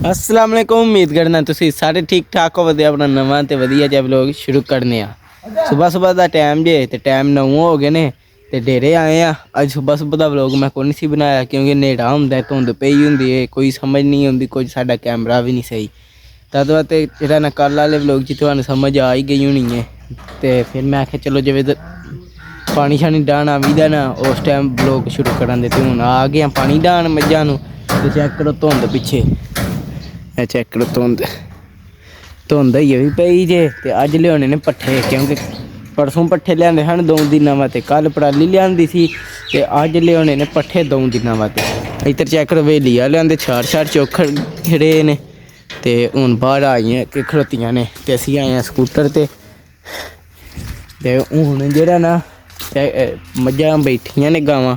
अस्सलाम वालेकुम। उम्मीद करना तुसीं सारे ठीक ठाक हो। अपना नवा तो वधिया जिहा व्लॉग शुरू करने सुबह सुबह का टाइम जे तो टाइम 9 हो गए ने तो डेरे आए हैं। अज सुबह सुबह का व्लॉग मैं कोई नहीं बनाया क्योंकि नेड़ा होंदा, धुंध पई होंदी है, कोई समझ नहीं आती, कुछ साडा कैमरा भी नहीं सही। तद वास्ते जेह्ड़ा ना कल वाले व्लॉग च तुहानूं समझ आ ही गई होनी है। तो फिर मैं आखेआ चलो जिवें पानी शानी डाहना भी दा ना उस टाइम व्लॉग शुरू करा दे। हूँ आ गया पानी डाहन मज्झां नूं ते चैक करो धुंध पिछे, चैक करो धुंध होई भी पई जे। ते अज लियाने ने पट्ठे क्योंकि परसों पट्ठे लिआंदे सन 2 दिनों वास्ते, कल पराली लिआंदी सी ते अज लियाने ने पट्ठे 2 दिनों वास्ते। इधर चैक करो वेलिया लिआंदे छाड़ चोखड़ खड़े ने ते हुण बाहर आइयां कि खड़ोतियां ने ते असीं आए स्कूटर ते हुण जेह्ड़ा ना मज्झां बैठियां ने गावां।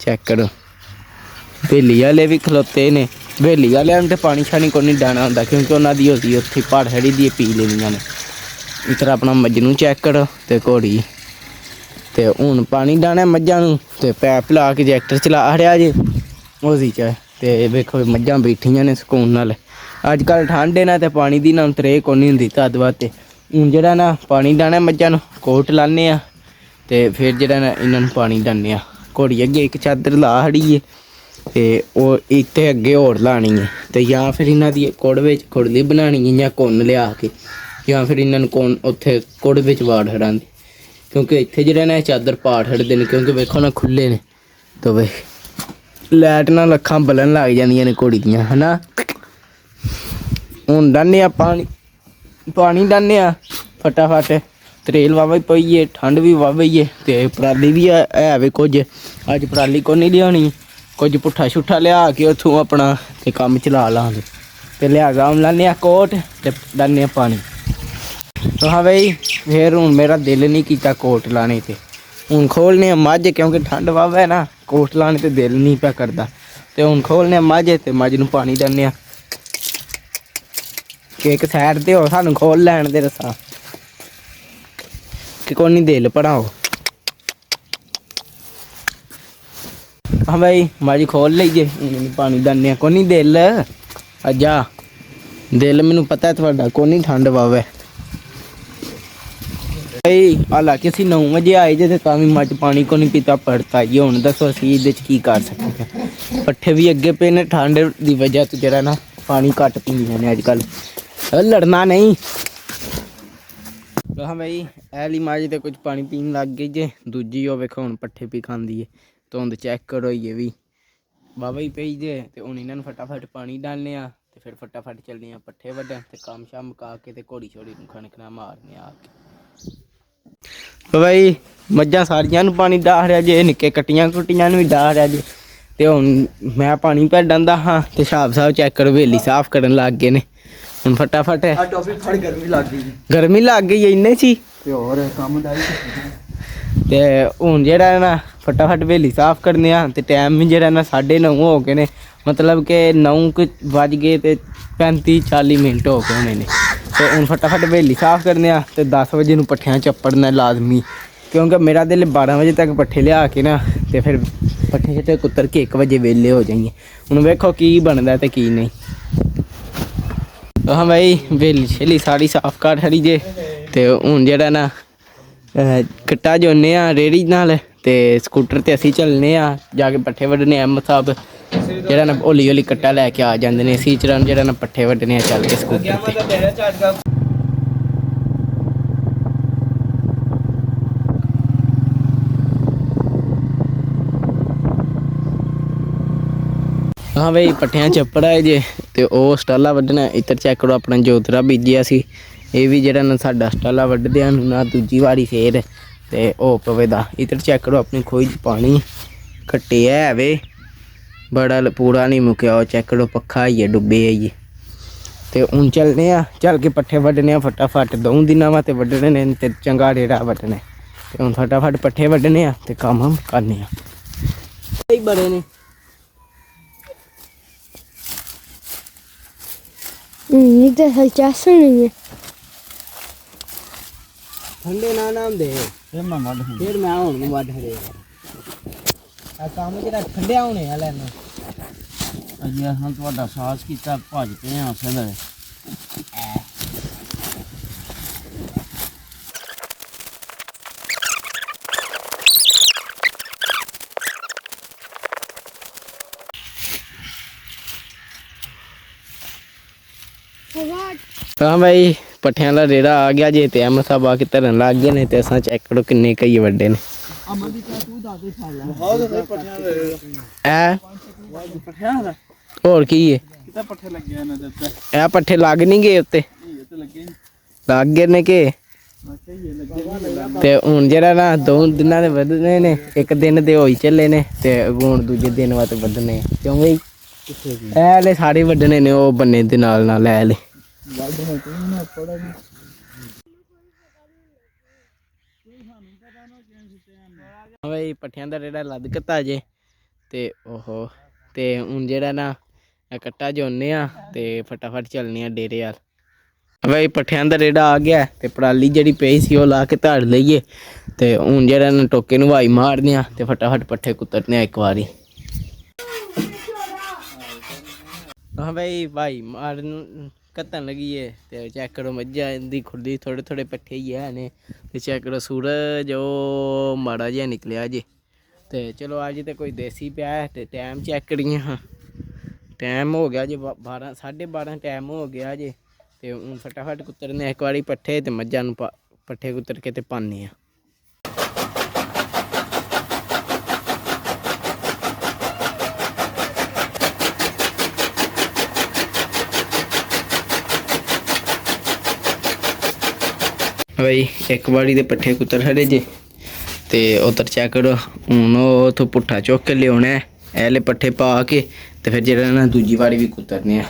चैक करो वेली आह्ले भी खलोते ने। वेली आह्लें ते पानी शानी को नहीं डाना होंदा क्योंकि उन्हां दी होंदी उत्थे प्हाड़ छड़ी दी पी लेनियां ने। इधर अपना मजनू चैक करो ते घोड़ी ते हुण पानी डाना मज्झां नूं ते पैप ला के जैक्टर चला हड़िया जे ओह्दी च ते वेखो मज्झां बैठियां ने सकून नाल। अजकल ठंड है ना ते पानी दी ना त्रेह् कोनी हुंदी, तद वास्ते हुण जेह्ड़ा ना पानी डाना मज्झां नूं कोट लान्ने आं ते फिर जेह्ड़ा ना इन्हां नूं पानी डान्ने आं। घोड़ी अग्गे इक चादर ला खड़ी है ते ओह् इत्थे अग्गे होर लानी है ते जां फिर इन्हां दी कुड़ विच खुड़ली बनानी है इ'यां कुन्न लिया के, जां फिर इन्हां नूं कुन्न उत्थे कुड़ विच वाड़ छड़ांदे क्योंकि इत्थे जेह्ड़ा ना चादर पा छड़दे ने क्योंकि वेखो ना खुल्ले ने तो वे लाइट नाल अक्खां बलन लग जांदियां ने घोड़ी दियां है ना। हुण डाह्ने आं पानी डाह्ने आं फटाफट। त्रेल वावा पई है, ठंड भी वावा ही है ते पराली भी है वे कुछ। अज पराली को नहीं लियानी, कुछ पुट्ठा शुट्ठा लिया के उत्थों अपना ते कम्म चला लांगे ते लिहाजा हम लाने आं कोट ते डाह्ने आं पानी। तो हाँ भाई फिर हुण मेरा दिल नहीं कीता कोट लाने ते हुण खोलने मझ क्योंकि ठंड वावा है ना, कोट लाने ते दिल नहीं पिया करदा ते हुण खोलने मझ ते मझ नूं पानी डाह्ने आं कि एक साइड ते हो सानूं खोल लैण दे रस्सा कि कोई दिल भराओ। हाँ भाई माजी खोल लीजिए, पानी डालने को नहीं दिल अजा दिल मैनू पता है थोड़ा को नहीं ठंड पावे भाई। हालांकि असीं 9 बजे आए जे तो भी मज पानी को नहीं पीता पड़ता ये। हुण दसो असीं इहदे च की कर सकते हैं। पट्ठे भी अगे पे ने ठंड की वजह तो जरा ना पानी घट पींदियां ने अजकल। लड़ना नहीं। तो हाँ भाई ऐली माज तो कुछ पानी पीन लग गई जे, दूजी हो वेखो हुण पट्ठे पी खांदी है। धुंध चैक करो ये भी बाबा ही पई जे ते हुण इन्हां नूं फटाफट पानी डालने आ ते फिर फटाफट चलने आ पट्ठे वड्डण ते कम्म शम्म मुका के ते घोड़ी छोड़ी नूं खणखणा मारने आ के। तो भाई मज्झां सारियां नूं पानी डाह रिहा जे, निक्के कट्टियां कुट्टियां नूं भी डाह रिहा जे ते हुण मैं पानी भर डांदा हाँ ते साहब साहब चैक करो वेली साफ करन लग गए ने। हुण फटाफट गर्मी लग गई है इन्ने ची ते हुण जेह्ड़ा ना फटाफट वेली साफ करने आ ते टाइम भी जेह्ड़ा ना 9:30 हो गए ने, मतलब कि 9 बज गए ते 35-40 मिनट हो गए होने ने। तो हुण फटाफट वेली साफ करने आ ते 10 बजे नूं पट्ठियां चप्पड़ना लाजमी क्योंकि मेरा दिल 12 बजे तक पट्ठे लिया के ना ते फिर पट्ठे शट्ठे कुतर के 1 बजे वेले हो जाएंगे। हुण वेखो की बनदा ते की नहीं। तो हाँ भाई वेली शेली सारी साफ कर छड़ी जे ते हुण जेह्ड़ा ना कट्टा जोड़ने आ रेहड़ी नाल ते स्कूटर ते असीं चलने आ जाके पट्ठे वड्ढने आ। अहमद साहब जेह्ड़ा ना हौली हौली कट्टा लैके आ जांदे ने, असीं चरण जेह्ड़ा ना पट्ठे वड्ढने आ चल के स्कूटर ते। हाँ भाई पट्ठियां चप्पड़ आए जे ते ओह् स्टाला वड्ढना। इधर चैक करो अपना जोतरा बीजिया सी, ये भी जेह्ड़ा ना साडा स्टाला वड्ढदे हन ना दूजी वारी फिर ते हो पवे दा। इधर चैक करो अपनी खोई च पानी घट्टे है वे बड़ा पूरा नहीं मुक्या। ओह् चैक करो पक्खा आइया डुब्बे आइये ते हुण चलने आ चल के पट्ठे वड्ढने आ फटाफट। 2 दिनां वास्ते वड्ढने ने ते चंगा रेड़ा वड्ढने ते हुण फटाफट पट्ठे वड्ढने आ ते कम्म करने आ। बड़े ने ठंडे ना होंदे फिर मैं हुण वड्ढ दे काम जेह्ड़ा ठंडे होने आह्ला ਅਜੇ ਹਾਂ ਤੁਹਾਡਾ ਸਾਥ ਕੀਤਾ ਭੱਜ ਪਏ ਹਾਂ ਅਸਲ हाँ भाई पट्ठियां का रेड़ा आ गया जे ते अहमद साहब आके धरन लग गए ने ते असां चेक करो किन्ने कई वड्डे ने होर की है ए पट्ठे लग नहीं गए उत्ते लग गए ने के ते हुन जेह्ड़ा ना 2 दिनां दे वधने ने एक दिन दे होई चले ने ते हुन दूजे दिन वास्ते वधने क्यों भाई ए ले सारे वड्डने ने ओ बन्ने दे नाल नाल ए ले भाई पट्ठियां दा रेड़ा लदकता जे ते ओहो ते हुन जेह्ड़ा ना कट्टा जोड़ने आ ते फटाफट चलने आ डेरे यार भाई पट्ठियां दा रेड़ा आ गया ते पराली जेह्ड़ी पेई सी ओह् ला के धाड़ लईए ते हुन जेह्ड़ा ना टोके नूं हवाई मारने आ ते फटाफट पट्ठे कुतरने आ इक बारी हाँ भाई मारन कत्तन लगी है ते चेक करो मज्जा इंदी खुली थोड़े थोड़े पट्ठे ही है ने ते चेक करो सूरज ओ माड़ा जिहा निकलिया जे ते चलो अज ते कोई देसी पिया है ते टाइम चेक करिए हाँ टाइम हो गया जे 12 12:30 टाइम हो गया जे ते हूँ फटाफट कुतरने एक बारी पट्ठे ते मज्झां नूं पट्ठे कुतर के ते पाने आ भाई एक बारी दे पट्ठे कुतर खड़े जे ते उधर चेक करो हूँ उत्थों पुट्ठा चुक के लिया है एले पट्ठे पा के ते फिर जेह्ड़ा ना दूजी बारी भी कुतरने आ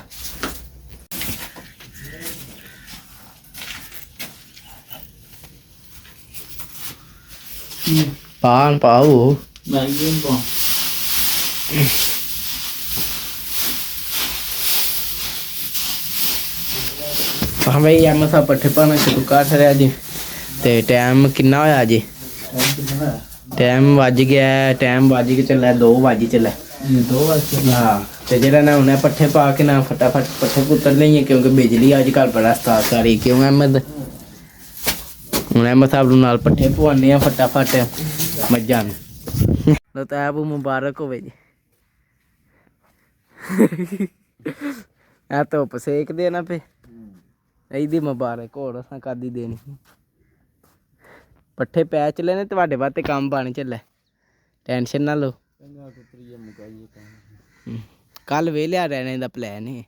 पान पाओ हाँ भाई अहमद साहब पट्ठे पाना शुरू कर छड़िया जी ते टाइम किन्ना होया जी टाइम वज गया टाइम वज के चला 2 बज चला 2 बज हाँ तो जेह्ड़ा ना उन्हें पट्ठे पा के ना फटाफट पट्ठे कुतर लेइए क्योंकि बिजली अजकल बड़ा सतार रही क्यों अहमद हूँ अहमद साहब नाल पट्ठे पवाने फटाफट मज्झां नूं तैब मुबारक होवे जी धुप्प सेक देना पे ਇਹਦੀ ਮੁਬਾਰਕ ਹੋਰ ਅਸਾਂ ਕਾਦੀ ਦੇਣੀ ਪੱਠੇ ਪੈ ਚਲੇ ਨੇ ਤੁਹਾਡੇ ਵਾਸਤੇ ਕੰਮ ਬਣ ਚੱਲੇ ਟੈਨਸ਼ਨ ਨਾ ਲਓ ਕੱਲ ਵੇਲਿਆ ਰਹਿਣੇ ਦਾ ਪਲਾਨ ਹੈ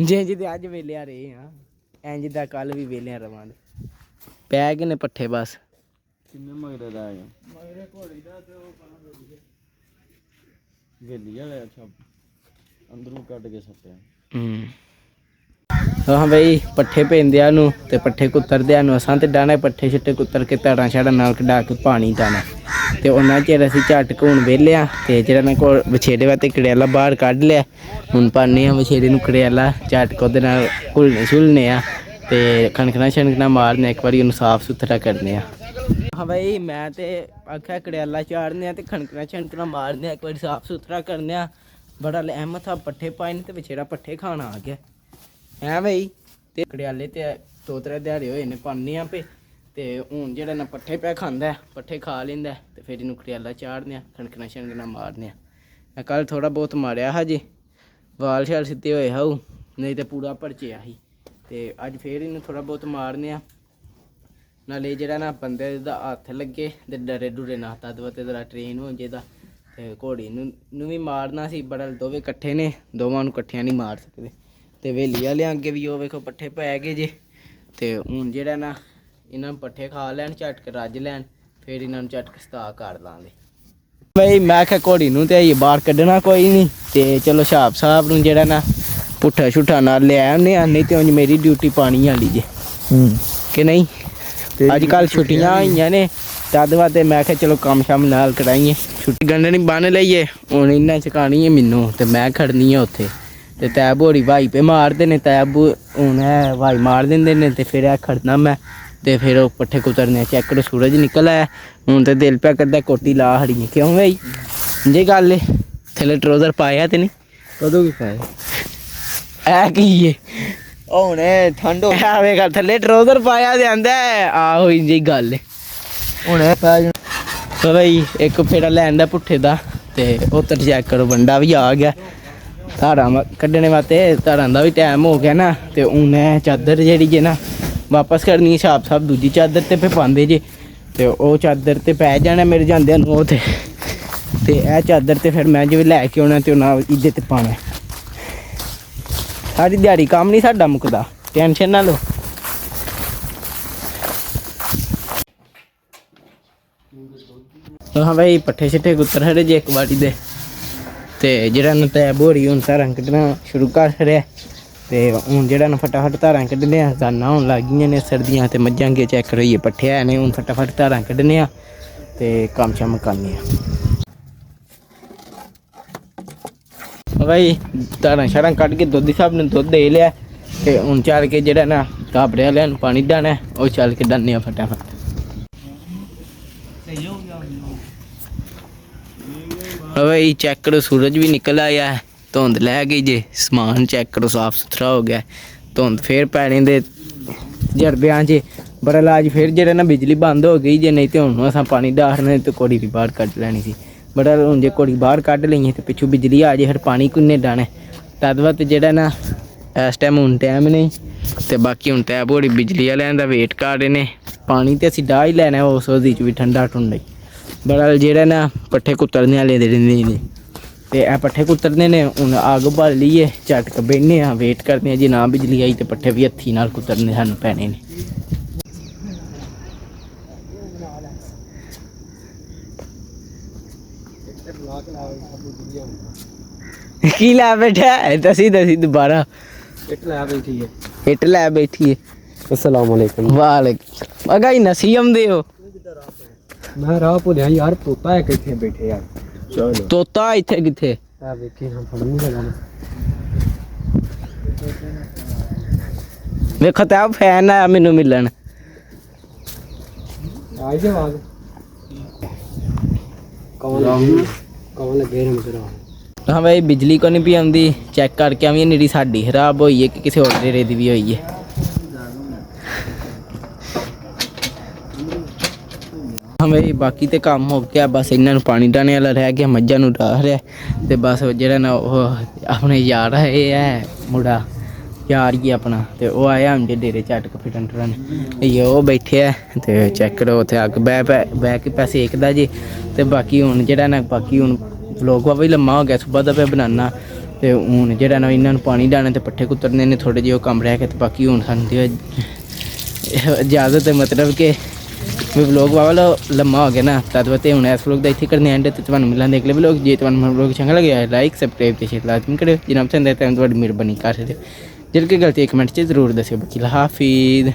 ਜੇ ਤੇ ਅੱਜ ਵੇਲਿਆ ਰਹੇ ਆ ਇੰਜ ਦਾ ਕੱਲ ਵੀ ਵੇਲਿਆ ਰਵਾਂਗੇ ਪੈ ਗਏ ਨੇ ਪੱਠੇ ਬਸ ਕਿੰਨੇ ਮਗਰੇ ਦਾ ਆਇਆ ਮਗਰੇ ਘੋੜੀ ਦਾ ਤੇ ਉਹ ਪਾਣਾ ਵੇਲੀ ਵਾਲਾ ਅੱਛਾ ਅੰਦਰੋਂ ਕੱਢ ਕੇ ਸੱਟਿਆ हाँ भाई पट्ठे पेंदिया नूं ते पट्ठे कुतरदिया नूं असां ते डाहना पट्ठे छट्टे कुतर के धाड़ां शाड़ां नाल कढा के पानी डाहना ते उन्ना चिर असीं झट हुण वेले आ ते जेह्ड़ा ना कोल बछेरे वास्ते कड़ेला बाहर कढ लिया हुण पाने आ बछेरे नूं कड़ेला झट ओहदे नाल घुलने शुलने आ ते खनकना शनकना मारने एक बारी उन्नूं साफ सुथरा करने आ हाँ भाई मैं ते आख्या कड़ेला चाढ़ने आ ते खनकना शनकना मारने एक बारी साफ सुथरा करने आ बड़ा अहमद साहब पट्ठे पाए ने ते बछेरा पट्ठे खाना आ गया है भाई ते कड़ियाले ते 2-3 दिहाड़े होए ने पाने पे ते हूँ जेह्ड़ा ना पट्ठे पै खांदा पट्ठे खा लेंदा ते फिर इनू कड़ियाला चाढ़ने खनकना शनकना मारने मैं कल थोड़ा बहुत मारिया हा जी वाल शाल सिद्धे होए हा नहीं तो पूरा भरचिया ही ते अज फिर इनू थोड़ा बहुत मारने नाले जेह्ड़ा ना बंदे दा हत्थ लगे ते डरे डुरे ना तद ते जरा ट्रेन हो जेदा ते घोड़ी नू भी मारना सी बड़ा दोवें कट्ठे ने दोवां नू कट्ठियां नहीं मार सकदे ते वेली वाले अगे भी वो वेखो पट्ठे पै गए जे ते हूँ जेह्ड़ा ना इन्हां पट्ठे खा लैन झटक रज लैन फिर इन्हां झटक सता कर लांगे भाई मैं आख्या घोड़ी नूं ते बाहर कड्ढना कोई नहीं ते चलो छाप साहब नूं जेह्ड़ा ना पुट्ठा छुट्ठा नाल ले आने नहीं तो मेरी ड्यूटी पानी आली जे कि नहीं अजकल छुट्टियां होइयां ने तद वास्ते मैं आख्या चलो कम शम नाल कढाइए छुट्टी गंढनी बन लईए हुण इन्हां चकानी है मैनू ते मैं खड़नी है उत्थे ते तैब होरी वाई पे मारते ने तैब हूँ वाई मार देंदे ने ते फिर खड़ना मैं ते फिर पट्ठे कुतरने चेक करो सूरज निकल आया हूँ तो दिल पे करदा कोटी ला हड़िए क्यों भाई जे गल ਥੱਲੇ ਟਰੋਜ਼ਰ ਪਾਇਆ ਤੇ ਨਹੀਂ? ਕਦੋਂ ਕੀ ਪਾਏ ਐ ਕੀ ਏ? ਹੁਣੇ ਠੰਡ ਹੋ ਆਵੇ ਗੱਲ ਥੱਲੇ ਟਰੋਜ਼ਰ ਪਾਇਆ ਤੇ ਆਂਦਾ ਆ ਹੋਈ ਜੀ ਗੱਲ। ਹੁਣੇ ਪੈ ਜਾਣਾ। ਤਾਂ ਬਈ ਇੱਕ ਫੇਰਾ ਲੈਣ ਦਾ ਪੁੱਠੇ ਦਾ ਤੇ ਉੱਧਰ ਚੈੱਕ ਕਰੋ ਬੰਦਾ ਵੀ ਆ ਗਿਆ ਧਾਰਾਂ ਕੱਢਣੇ ਵਾਸਤੇ। ਧਾਰਾਂ ਦਾ ਵੀ ਟਾਈਮ ਹੋ ਗਿਆ ਨਾ ਤੇ ਉਹਨੇ ਚਾਦਰ ਜਿਹੜੀ ਜੇ ਨਾ ਵਾਪਸ ਕਰਨੀ ਹੈ ਛਾਪ ਦੂਜੀ ਚਾਦਰ ਤੇ ਪੇ ਪਾਉਂਦੇ ਜੇ ਤੇ ਉਹ ਚਾਦਰ ਤੇ ਪੈ ਜਾਣਾ ਮੇਰੇ ਜਾਂਦਿਆਂ ਨੂੰ ਉਹ ਤੇ ਇਹ ਚਾਦਰ ਤੇ ਫਿਰ ਮੈਂ ਜਿਵੇਂ ਲੈ ਕੇ ਆਉਣਾ ਤੇ ਉਹਨਾਂ ਇਹਦੇ ਤੇ ਪਾਉਣਾ। ਸਾਰੀ ਦਿਹਾੜੀ ਕੰਮ ਨਹੀਂ ਸਾਡਾ ਮੁੱਕਦਾ, ਟੈਨਸ਼ਨ ਨਾ ਲਓ। ਹਾਂ ਭਾਈ ਪੱਠੇ ਛਿੱਠੇ ਕੁੱਤਰ ਖੜੇ ਜੇ ਇੱਕ ਵਾਰੀ ਦੇ ਤੇ ਜਿਹੜਾ ਨਾ ਤੈਬ ਹੋ ਰਹੀ ਹੁਣ ਧਾਰਾਂ ਕੱਢਣਾ ਸ਼ੁਰੂ ਕਰ ਰਿਹਾ ਤੇ ਹੁਣ ਜਿਹੜਾ ਨਾ ਫਟਾਫਟ ਧਾਰਾਂ ਕੱਢਣੇ ਆ। ਜ਼ਾਨਾ ਹੋਣ ਲੱਗ ਗਈਆਂ ਨੇ ਸਰਦੀਆਂ ਤੇ ਮੱਝਾਂ ਅੱਗੇ ਚੈੱਕ ਕਰੀਏ ਪੱਠੇ ਆਏ ਨੇ। ਹੁਣ ਫਟਾਫਟ ਧਾਰਾਂ ਕੱਢਣੇ ਆ ਤੇ ਕੰਮ ਸ਼ਮ ਕਰਨੇ ਆ। ਭਾਈ ਧਾਰਾਂ ਸ਼ਾਰਾਂ ਕੱਢ ਕੇ ਦੁੱਧ ਸਾਹਿਬ ਨੇ ਦੁੱਧ ਦੇ ਲਿਆ ਤੇ ਹੁਣ ਚੱਲ ਕੇ ਜਿਹੜਾ ਨਾ ਕਾਬਰੇ ਵਾਲਿਆਂ ਨੂੰ ਪਾਣੀ ਡਾਣਾ ਉਹ ਚੱਲ ਕੇ ਡਾਨੇ ਆ ਫਟਾਫਟ। ਭਾਈ ਚੈੱਕ ਕਰੋ ਸੂਰਜ ਵੀ ਨਿਕਲ ਆਇਆ ਹੈ, ਧੁੰਦ ਲੈ ਗਈ ਜੇ। ਸਮਾਨ ਚੈੱਕ ਕਰੋ ਸਾਫ ਸੁਥਰਾ ਹੋ ਗਿਆ। ਧੁੰਦ ਫੇਰ ਪੈਣੇ ਦੇ ਜਰਬਿਆਂ 'ਚ ਬੜਾ ਇਲਾਜ। ਫਿਰ ਜਿਹੜਾ ਨਾ ਬਿਜਲੀ ਬੰਦ ਹੋ ਗਈ ਜੇ, ਨਹੀਂ ਤੇ ਹੁਣ ਅਸਾਂ ਪਾਣੀ ਡਾਹਣੇ ਤੇ ਕੋੜੀ ਵੀ ਬਾਹਰ ਕੱਢ ਲੈਣੀ ਸੀ। ਬੜਾ ਹੁਣ ਜੇ ਕੋੜੀ ਬਾਹਰ ਕੱਢ ਲਈਏ ਤੇ ਪਿੱਛੋਂ ਬਿਜਲੀ ਆ ਜੇ ਫਿਰ ਪਾਣੀ ਕਿੰਨੇ ਡਾਣਾ। ਤਦ ਵਤ ਜਿਹੜਾ ਨਾ ਇਸ ਟਾਈਮ ਹੁਣ ਟਾਈਮ ਨਹੀਂ ਤੇ ਬਾਕੀ ਹੁਣ ਟੈਬ ਹੋੜੀ ਬਿਜਲੀ ਵਾਲਿਆਂ ਦਾ ਵੇਟ ਕਰ ਰਹੇ ਨੇ। ਪਾਣੀ ਤੇ ਅਸੀਂ ਡਾਹ ਹੀ ਲੈਣਾ ਉਸ ਉਹਦੇ 'ਚ ਵੀ ਠੰਡਾ ਠੁੰਡਾ ਹੀ। ਬੜਾ ਜਿਹੜਾ ਨਾ ਪੱਠੇ ਕੁੱਤਰਨੇ ਵਾਲੇ ਦੇ ਰਹਿੰਦੇ ਨੇ ਤੇ ਇਹ ਪੱਠੇ ਕੁੱਤਰਨੇ ਨੇ। ਹੁਣ ਅੱਗ ਬਾਲ ਲਈਏ ਝਟਕ ਬਹਿਨੇ ਆ ਵੇਟ ਕਰਦੇ ਆ। ਜੇ ਨਾ ਬਿਜਲੀ ਆਈ ਤੇ ਪੱਠੇ ਵੀ ਹੱਥੀ ਨਾਲ ਕੁੱਤਰਨੇ ਸਾਨੂੰ ਪੈਣੇ ਨੇ। ਕੀ ਲੈ ਬੈਠਾ ਦਸੀ ਦੁਬਾਰਾ। ਇੱਟ ਲੈ ਬੈਠੀ ਹੈ। ਇੱਟ ਲੈ ਬੈਠੀ ਹੈ। अस्सलाम वालेकुम। ਵਾਲੇਕੁਮ ਅਗਾਈ ਨਸੀ ਆਉਂਦੇ ਹੋ। मैं राह भुलिया यार तोता है कितने बैठे यार। चलो ਤੋਤਾ ਇੱਥੇ ਕਿੱਥੇ? आ वेखी हम फड़ नहीं लगाना। ਵੇਖੋ ਤਾਂ ਫੈਨ ਆਇਆ ਮੈਨੂੰ ਮਿਲਣ। आई जे आवाज कौन लगे हम तेरा। ਹਾਂ ਭਾਈ ਬਿਜਲੀ ਕੋ ਨਹੀਂ ਪਈ ਆਉਂਦੀ। ਚੈੱਕ ਕਰਕੇ ਆਵੀਂ ਨੀਰੀ ਸਾਡੀ ਖਰਾਬ ਹੋਈ ਹੈ ਕਿ ਕਿਸੇ ਹੋਰ ਡੇਰੇ ਦੀ ਵੀ ਹੋਈ ਹੈ। ਹਾਂ ਭਾਈ ਬਾਕੀ ਤੇ ਕੰਮ ਹੋ ਗਿਆ, ਬਸ ਇਹਨਾਂ ਨੂੰ ਪਾਣੀ ਡਾਣੇ ਵਾਲਾ ਰਹਿ ਗਿਆ, ਮੱਝਾਂ ਨੂੰ ਡਾਹ ਰਿਹਾ ਤੇ ਬਸ ਜਿਹੜਾ ਨਾ ਉਹ ਆਪਣੇ ਯਾਰ ਹੈ ਮੁੰਡਾ ਯਾਰ ਹੀ ਆਪਣਾ ਤੇ ਉਹ ਆਇਆ ਹੁਣ ਜੇ ਡੇਰੇ ਝਟਕ ਫਿਟਣ ਟਰਨ ਇਹ ਉਹ ਬੈਠੇ ਆ ਤੇ ਚੈੱਕ ਕਰੋ ਉੱਥੇ ਅੱਗ ਬਹਿ ਕੇ ਪੈਸੇ ਸੇਕਦਾ ਜੀ। ਤੇ ਬਾਕੀ ਹੁਣ ਜਿਹੜਾ ਨਾ ਬਾਕੀ ਹੁਣ ਵਲੋਗ ਵਾ ਵੀ ਲੰਮਾ ਹੋ ਗਿਆ, ਸੁਬਾਹ ਦਾ ਪਿਆ ਬਣਾਉਣਾ ਤੇ ਹੁਣ ਜਿਹੜਾ ਨਾ ਇਹਨਾਂ ਨੂੰ ਪਾਣੀ ਡਾਣਾ ਤੇ ਪੱਠੇ ਕੁੱਤਰਨੇ ਨੇ ਥੋੜੇ ਜਿਹੇ ਉਹ ਕੰਮ ਰਹਿ ਕੇ ਤੇ ਬਾਕੀ ਹੁਣ ਸਾਨੂੰ ਦਿਓ ਇਜਾਜ਼ਤ। ਮਤਲਬ ਕਿ ਵੀ ਵਲੋਗ ਵਾਲਾ ਲੰਮਾ ਹੋ ਗਿਆ ਨਾ ਤਦ ਵਤੇ ਹੁਣ ਇਸ ਵਲੋਗ ਦਾ ਇੱਥੇ ਕਰਨੇ ਐਂਡ ਤੇ ਤੁਹਾਨੂੰ ਮਿਲਾਂਗੇ ਅਗਲੇ ਵਲੋਗ। ਜੇ ਤੁਹਾਨੂੰ ਵਲੋਗ ਚੰਗਾ ਲੱਗਿਆ ਲਾਈਕ ਸਬਸਕ੍ਰਾਈਬ ਤੇ ਸ਼ੇਅਰ ਲਾਜ਼ਮੀ ਕਰਿਓ। ਜਿਨ੍ਹਾਂ ਪਸੰਦ ਆਇਆ ਤਾਂ ਤੁਹਾਡੀ ਮਿਹਰਬਾਨੀ ਕਰ ਸਕਦੇ ਹੋ। ਜੇ ਕੋਈ ਗਲਤੀ ਕਮੈਂਟ 'ਚ ਜ਼ਰੂਰ ਦੱਸਿਓ। ਬਾਕੀ ਹਾਫਿਜ਼।